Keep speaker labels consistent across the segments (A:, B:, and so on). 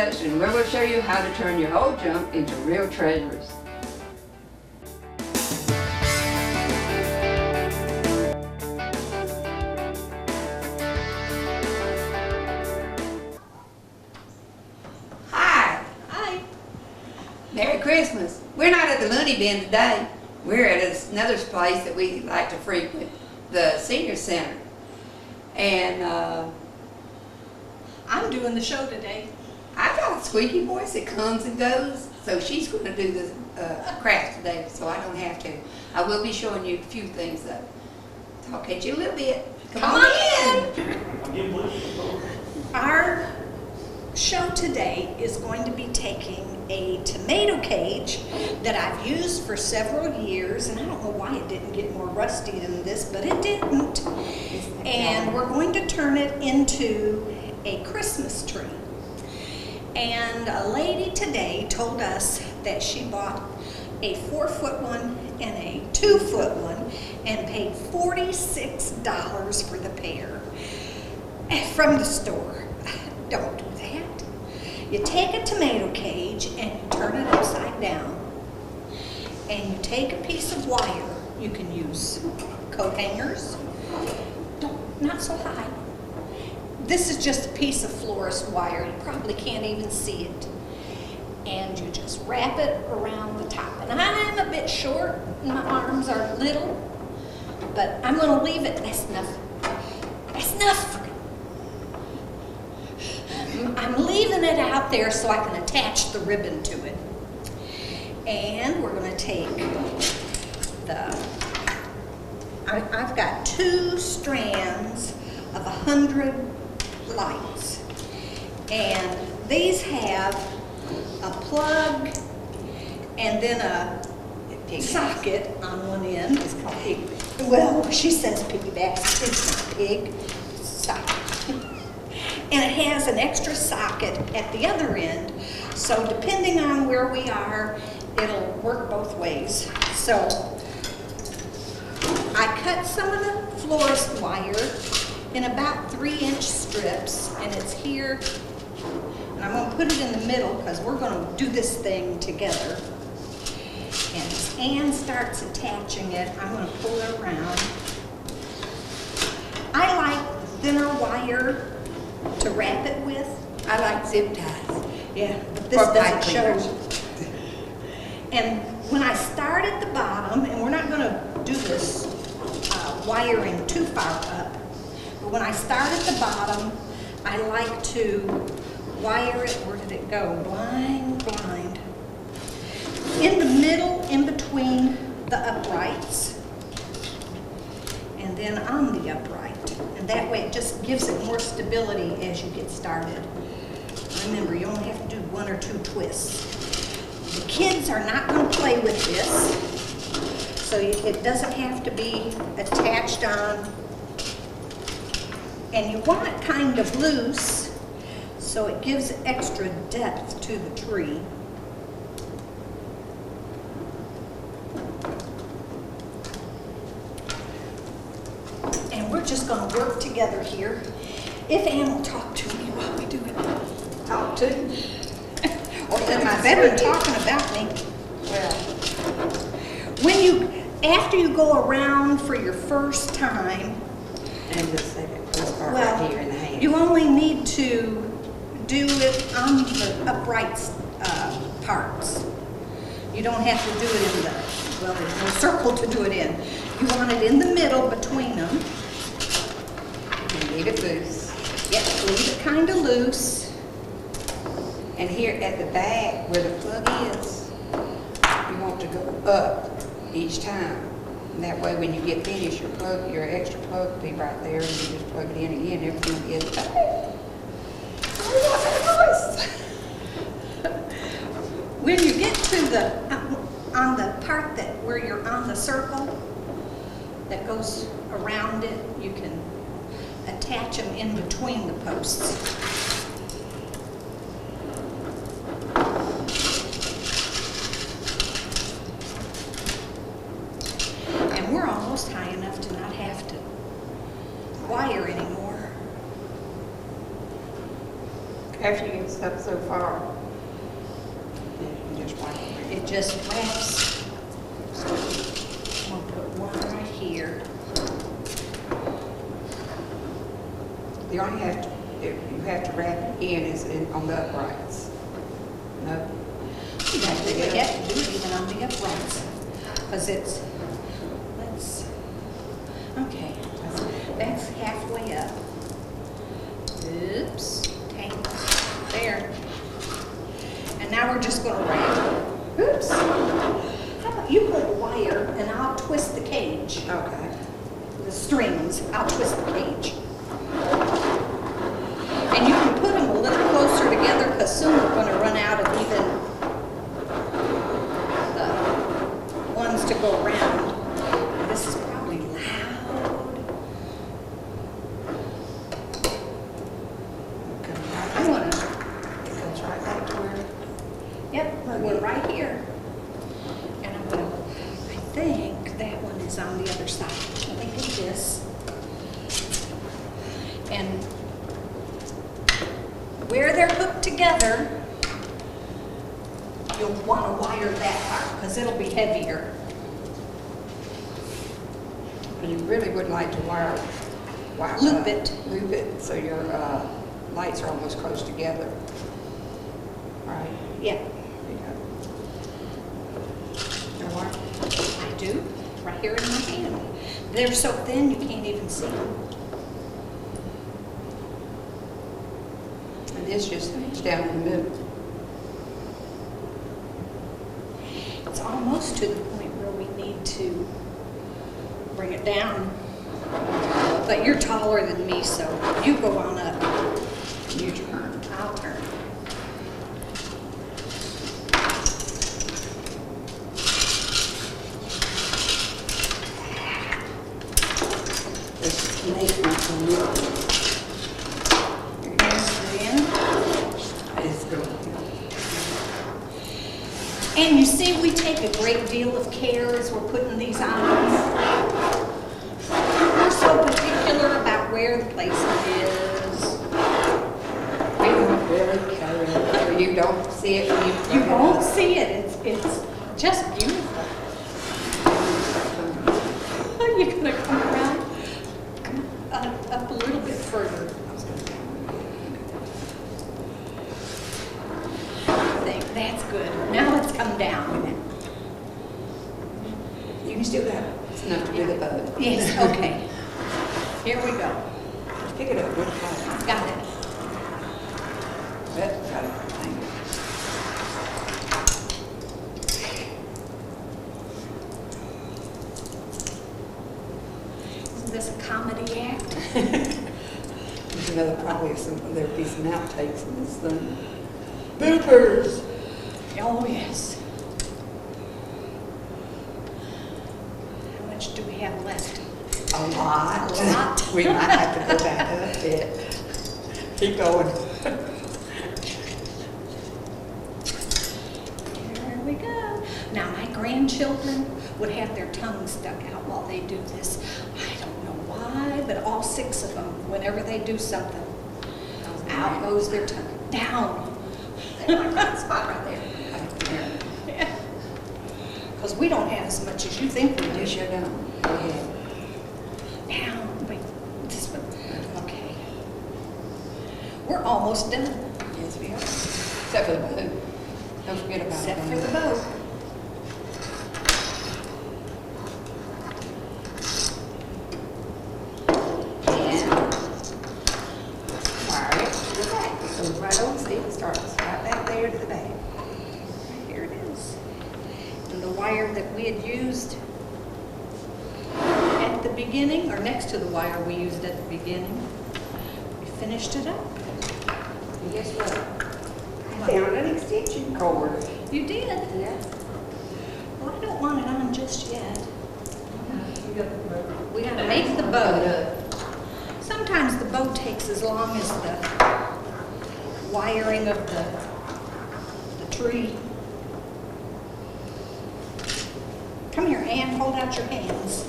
A: us and we're going to show you how to turn your old junk into real treasures. Hi.
B: Hi.
A: Merry Christmas. We're not at the Looney bin today. We're at another place that we like to frequent, the Senior Center. And
B: I'm doing the show today.
A: I've got a squeaky voice that comes and goes, so she's going to do the crafts today, so I don't have to. I will be showing you a few things though. Talk at you a little bit. Come on in.
B: Our show today is going to be taking a tomato cage that I've used for several years, and I don't know why it didn't get more rusty than this, but it didn't. And we're going to turn it into a Christmas tree. And a lady today told us that she bought a 4-foot one and a 2-foot one and paid $46 for the pair from the store. Don't do that. You take a tomato cage and you turn it upside down, and you take a piece of wire. You can use coat hangers. Not so high. This is just a piece of florist wire. You probably can't even see it. And you just wrap it around the top. And I'm a bit short, and my arms are little, but I'm going to leave it. That's enough. That's enough. I'm leaving it out there so I can attach the ribbon to it. And we're going to take I've got 2 strands of 100 lights, and these have a plug and then a socket on one end. It's called piggyback. Well, she says piggyback. It's not pig. It's socket. And it has an extra socket at the other end, so depending on where we are, it'll work both ways. So I cut some of the florist wire in about 3-inch strips, and it's here. And I'm going to put it in the middle because we're going to do this thing together. And as Ann starts attaching it, I'm going to pull it around. I like thinner wire to wrap it with.
A: I like zip ties.
B: Yeah, but this doesn't show. And when I start at the bottom, and we're not going to do this wiring too far up, but when I start at the bottom, I like to wire it, where did it go? Blind. In the middle, in between the uprights, and then on the upright. And that way it just gives it more stability as you get started. Remember, you only have to do 1 or 2 twists. The kids are not going to play with this, so it doesn't have to be attached on. And you want it kind of loose, so it gives extra depth to the tree. And we're just going to work together here. If Ann will talk to me while we do it.
A: Talk to you.
B: Or it's better than talking about me.
A: Well,
B: after you go around for your first time,
A: and just say this part right here in the hand.
B: you only need to do it on the upright parts. You don't have to do it in there's no circle to do it in. You want it in the middle between them.
A: And leave it loose.
B: Yep, leave it kind of loose.
A: And here at the back where the plug is, you want to go up each time. And that way when you get finished, your extra plug will be right there, and you just plug it in again, everything will be at the back.
B: When you get to on the part where you're on the circle that goes around it, you can attach them in between the posts. And we're almost high enough to not have to wire anymore.
A: After you get stuff so far, you just wipe it.
B: It just wraps. So I'm gonna put one right here.
A: You only have to, you have to wrap it in is on the uprights. No?
B: You have to do it even on the uprights, because it's, okay, that's halfway up. Oops, tangle, there. And now we're just gonna wrap. Oops. How about you put a wire and I'll twist the cage,
A: Okay.
B: the strings, I'll twist the cage. And you can put them a little closer together, because soon we're gonna run out of even the ones to go around. This is probably loud. I want to.
A: It goes right back to where.
B: Yep, we're right here. And I'm going to, I think that one is on the other side. Let me do this. And where they're hooked together, you'll want to wire that part, because it'll be heavier.
A: And you really would like to
B: Loop it.
A: Loop it so your lights are almost close together. Right?
B: Yeah,
A: There you go. Your wire?
B: I do, right here in my hand. They're so thin you can't even see them.
A: And this just hangs down in the middle.
B: It's almost to the point where we need to bring it down. But you're taller than me, so you go on up.
A: You turn.
B: I'll turn.
A: This is maintenance on it. It's good.
B: And you see, we take a great deal of care as we're putting these on. We're so particular about where the placement is.
A: We don't really care. You don't see it when
B: You won't see it. It's just beautiful. You're gonna come around, up a little bit further. I think that's good. Now let's come down.
A: You can still have it. It's enough to do the boat.
B: Yes, okay. Here we go.
A: Pick it up. Good call.
B: Got it.
A: Yep, got it. Thank you.
B: Isn't this a comedy act?
A: You know, there'll be some outtakes in this thing. Boopers!
B: Oh, yes. How much do we have left?
A: A lot.
B: A lot.
A: We might have to go back up a bit. Keep going.
B: There we go. Now, my grandchildren would have their tongues stuck out while they do this. I don't know why, but all 6 of them, whenever they do something, out goes their tongue. Down.
A: That spot right there.
B: Because we don't have as much as you think we
A: You
B: do.
A: sure don't. Go ahead.
B: Down. Wait, this one. Okay. We're almost done.
A: Yes, we are. Except for the boat. Don't forget about it.
B: Except for the boat.
A: And wire it to the back. It goes right on. See, it starts right back there to the back.
B: Here it is. And the wire that we had used at the beginning, or next to the wire we used at the beginning, we finished it up.
A: And guess what? I found an extension cord.
B: You did?
A: Yeah.
B: Well, I don't want it on just yet.
A: You got the boat.
B: We gotta make the bow. Sometimes the bow takes as long as the wiring of the tree. Come here, Ann, hold out your hands.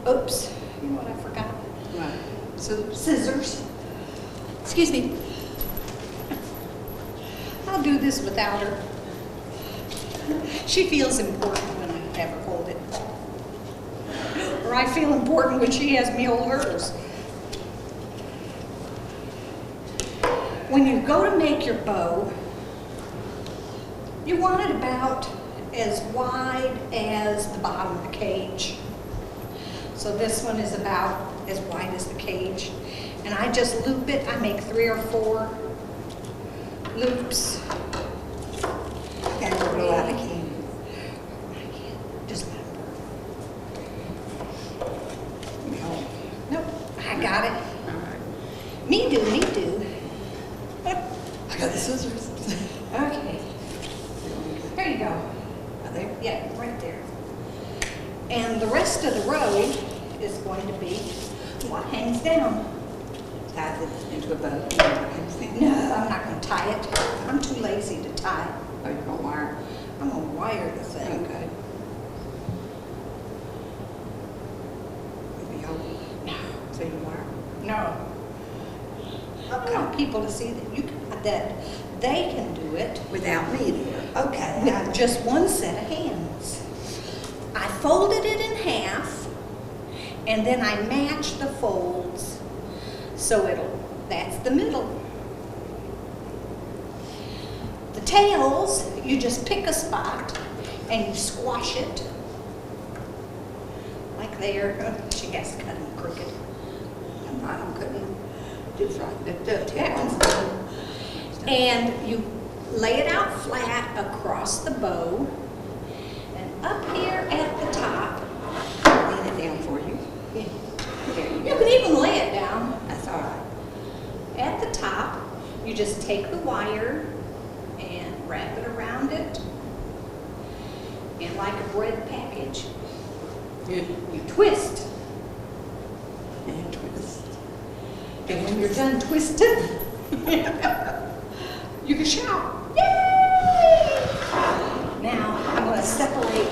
B: Oops, you know what I forgot?
A: Right. So,
B: Scissors.
A: excuse me.
B: I'll do this without her. She feels important when I have her hold it. Or I feel important when she has me hold hers. When you go to make your bow, you want it about as wide as the bottom of the cage. So this one is about as wide as the cage. And I just loop it. I make 3 or 4 loops.
A: Can't blow out the candle.
B: Just let it burn.
A: No.
B: Nope, I got it.
A: All right.
B: Me do.
A: I got the scissors.
B: Okay, there you go.
A: Right there.
B: Yeah, right there. And the rest of the row is going to be what hangs down.
A: Tie it into a bow.
B: No, I'm not going to tie it. I'm too lazy to tie.
A: Oh, you're gonna wire.
B: I'm going to wire the thing.
A: Okay. Maybe hold it.
B: No.
A: So you wire.
B: No. I want people to see that that they can do it.
A: Without me there. Okay.
B: With just one set of hands. I folded it in half, and then I matched the folds so that's the middle. The tails, you just pick a spot and you squash it. Like there. She has to cut them crooked.
A: I'm cutting just right. The dovetails.
B: And you lay it out flat across the bow, and up here at the top,
A: Lean it down for you.
B: yeah,
A: There you
B: you
A: go.
B: can even lay it down.
A: That's all right.
B: At the top, you just take the wire and wrap it around it, and like a bread package, you twist.
A: And twist.
B: And when you're done twisting, you can shout, "Yay!" Now, I'm going to separate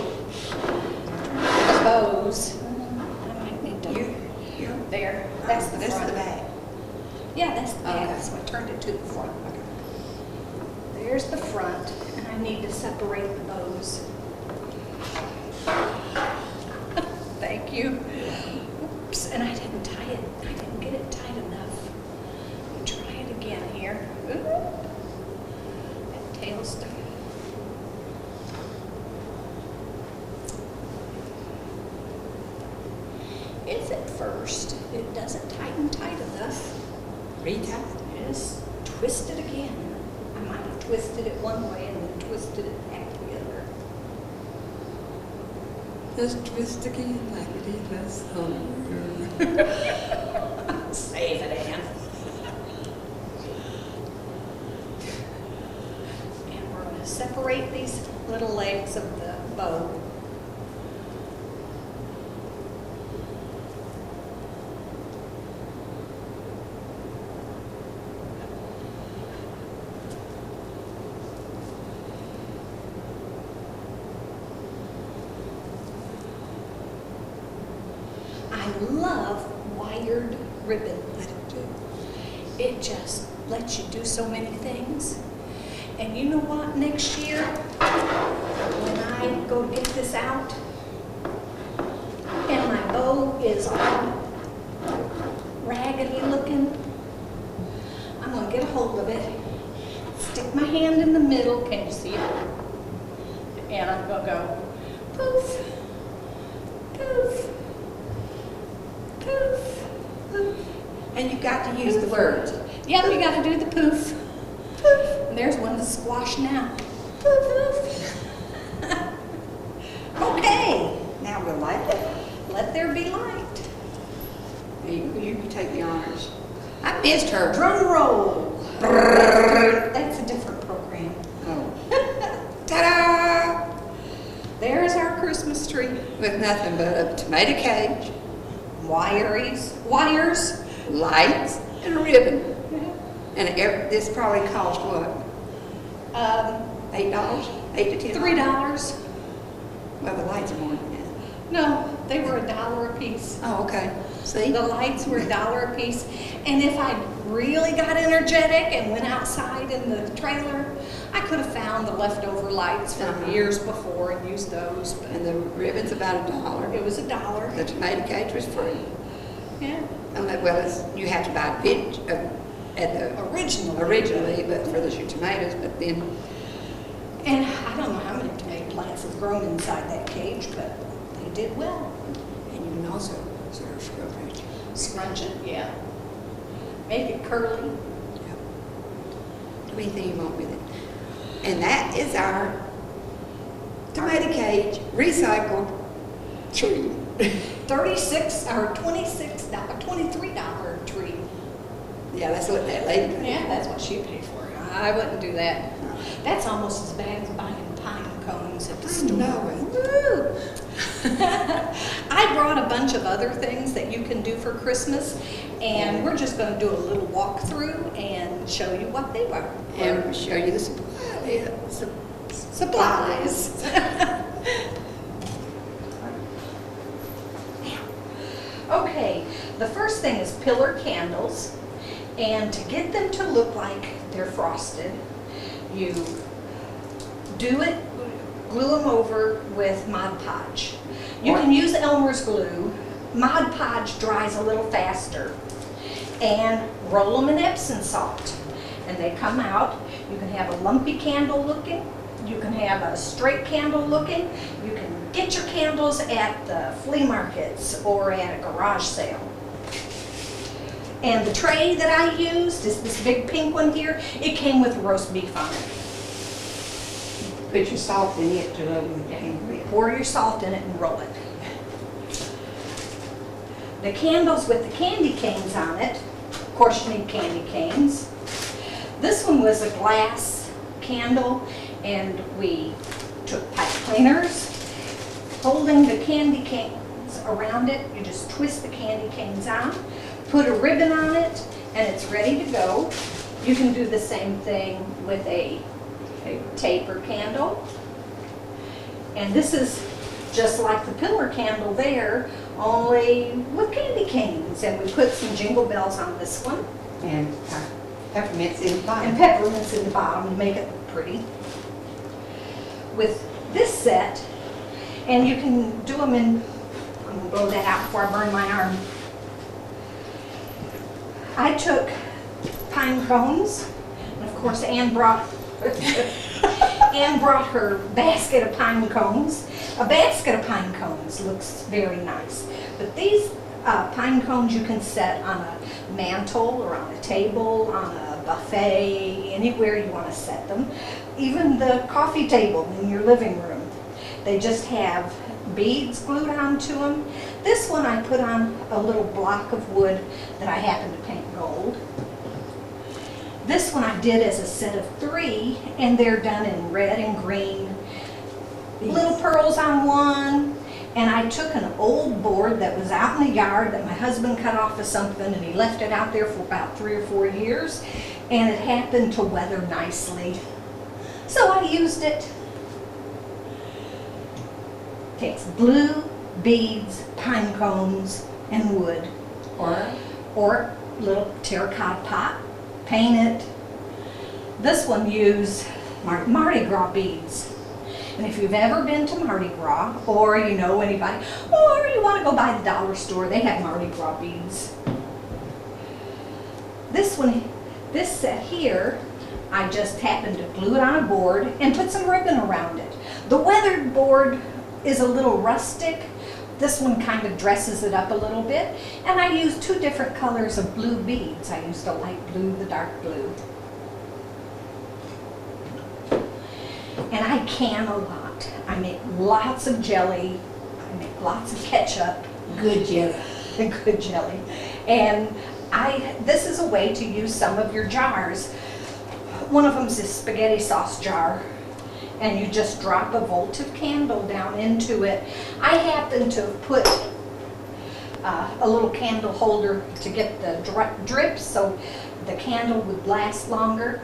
B: the bows. I might need to, there, that's the
A: This is
B: front.
A: the back.
B: Yeah, that's the back,
A: Okay.
B: so I turned it to the front. There's the front, and I need to separate the bows. Thank you. Oops, and I didn't tie it. I didn't get it tight enough. Let me try it again here. Oop. That tail stuck. If at first it doesn't tighten tight enough,
A: Retie.
B: just twist it again. I might have twisted it one way and then twisted it back the other.
A: Just twist again like we did last summer.
B: Save it, Ann. And we're going to separate these little legs of the bow. I love wired ribbon. It just lets you do so many things. And you know what, next year, when I go to get this out, and my bow is all raggedy looking, I'm going to get a hold of it, stick my hand in the middle, can you see it? And I'm going to go poof, poof, poof, poof.
A: And you've got to use the words.
B: Yep, you got to do the poof. Poof. And there's one to squash now. Poof, poof. Okay,
A: Now we'll light it.
B: let there be light.
A: You can take the honors. I missed her.
B: Drum roll. That's a different program.
A: Oh. Ta-da!
B: There's our Christmas tree.
A: With nothing but a tomato cage,
B: Wires,
A: lights, and a ribbon. And this probably cost what? $8? 8 to 10?
B: $3.
A: Well, the lights are more than that.
B: No, they were $1 a piece.
A: Oh, okay. See?
B: The lights were $1 a piece. And if I really got energetic and went outside in the trailer, I could have found the leftover lights from years before and used those, but
A: And the ribbon's about $1.
B: it was $1.
A: The tomato cage was free.
B: Yeah.
A: You have to buy it at the originally, but for the tomatoes, but then
B: And I don't know how many tomato plants have grown inside that cage, but they did well.
A: and you can also sort of scrub it.
B: Scrunch it, yeah. Make it curly.
A: Do anything you want with it. And that is our tomato cage recycled tree.
B: $36 or $23 tree.
A: Yeah, that's what that lady paid.
B: Yeah, that's what she paid for it. I wouldn't do that. That's almost as bad as buying pine cones at the store.
A: No.
B: Woo! I brought a bunch of other things that you can do for Christmas, and we're just going to do a little walkthrough and show you what they were.
A: And show you the
B: Supplies. Okay, the first thing is pillar candles, and to get them to look like they're frosted, you glue them over with Mod Podge. You can use Elmer's glue. Mod Podge dries a little faster. And roll them in Epsom salt. And they come out. You can have a lumpy candle looking. You can have a straight candle looking. You can get your candles at the flea markets or at a garage sale. And the tray that I used is this big pink one here. It came with roast beef on it.
A: Put your salt in it to
B: Pour your salt in it and roll it. The candles with the candy canes on it, of course you need candy canes. This one was a glass candle, and we took pipe cleaners, holding the candy canes around it. You just twist the candy canes on, put a ribbon on it, and it's ready to go. You can do the same thing with a taper candle. And this is just like the pillar candle there, only with candy canes. And we put some jingle bells on this one.
A: and peppermints in the bottom.
B: And peppermints in the bottom to make it look pretty. With this set, and you can do them in, I'm going to blow that out before I burn my arm. I took pine cones, and of course Ann brought her basket of pine cones. A basket of pine cones looks very nice, but these pine cones you can set on a mantle or on a table, on a buffet, anywhere you want to set them. Even the coffee table in your living room. They just have beads glued onto them. This one I put on a little block of wood that I happened to paint gold. This one I did as a set of 3, and they're done in red and green. Little pearls on one, and I took an old board that was out in the yard that my husband cut off of something, and he left it out there for about 3 or 4 years, and it happened to weather nicely. So I used it. Takes blue beads, pine cones, and wood, or little terracotta pot. Paint it. This one used Mardi Gras beads. And if you've ever been to Mardi Gras, or you know anybody, or you want to go by the dollar store, they have Mardi Gras beads. This one, this set here, I just happened to glue it on a board and put some ribbon around it. The weathered board is a little rustic. This one kind of dresses it up a little bit. And I used 2 different colors of blue beads. I used the light blue, the dark blue. And I can a lot. I make lots of jelly. I make lots of ketchup.
A: Good jelly.
B: Good jelly. And this is a way to use some of your jars. One of them is a spaghetti sauce jar. And you just drop a votive candle down into it. I happen to put a little candle holder to get the drip so the candle would last longer.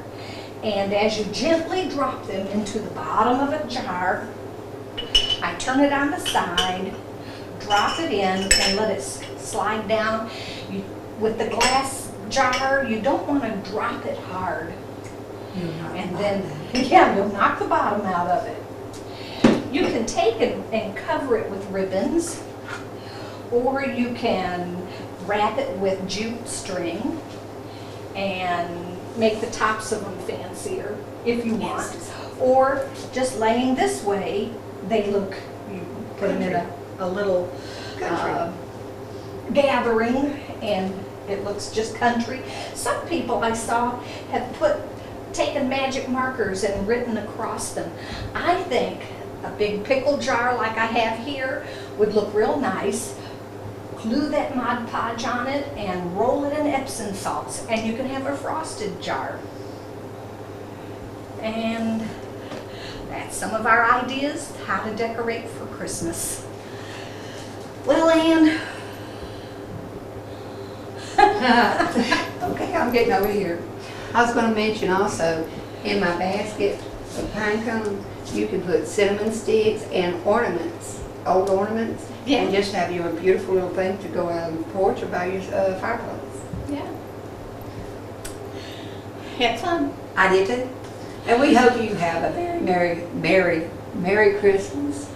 B: And as you gently drop them into the bottom of a jar, I turn it on the side, drop it in, and let it slide down. With the glass jar, you don't want to drop it hard.
A: And
B: then Yeah, you'll knock the bottom out of it. You can take and cover it with ribbons, or you can wrap it with jute string and make the tops of them fancier if you want. Or just laying this way, they look, you put them in a little gathering and it looks just country. Some people I saw have taken magic markers and written across them. I think a big pickle jar like I have here would look real nice. Glue that Mod Podge on it and roll it in Epsom salts, and you can have a frosted jar. And that's some of our ideas how to decorate for Christmas. Well, Ann.
A: Okay, I'm getting over here. I was gonna mention also, in my basket of pine cones, you can put cinnamon sticks and ornaments, old ornaments,
B: Yeah.
A: and just have your beautiful little thing to go out on the porch or by your fireplace.
B: Yeah. Had fun.
A: I did too. And we hope you have a very Merry Christmas.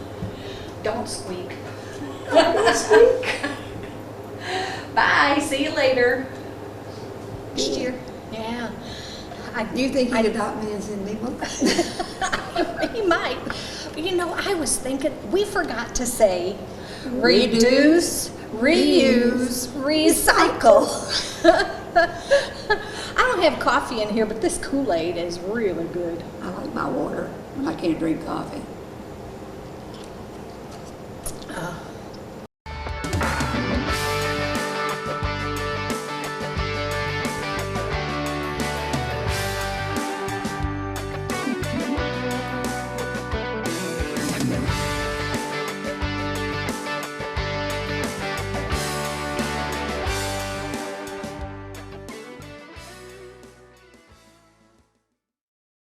B: Don't squeak.
A: Don't squeak.
B: Bye. See you later.
A: Next year.
B: Yeah.
A: Do you think he'd adopt me as in people?
B: He might. But you know, I was thinking, we forgot to say reduce, reuse, recycle. I don't have coffee in here, but this Kool-Aid is really good.
A: I like my water. I can't drink coffee.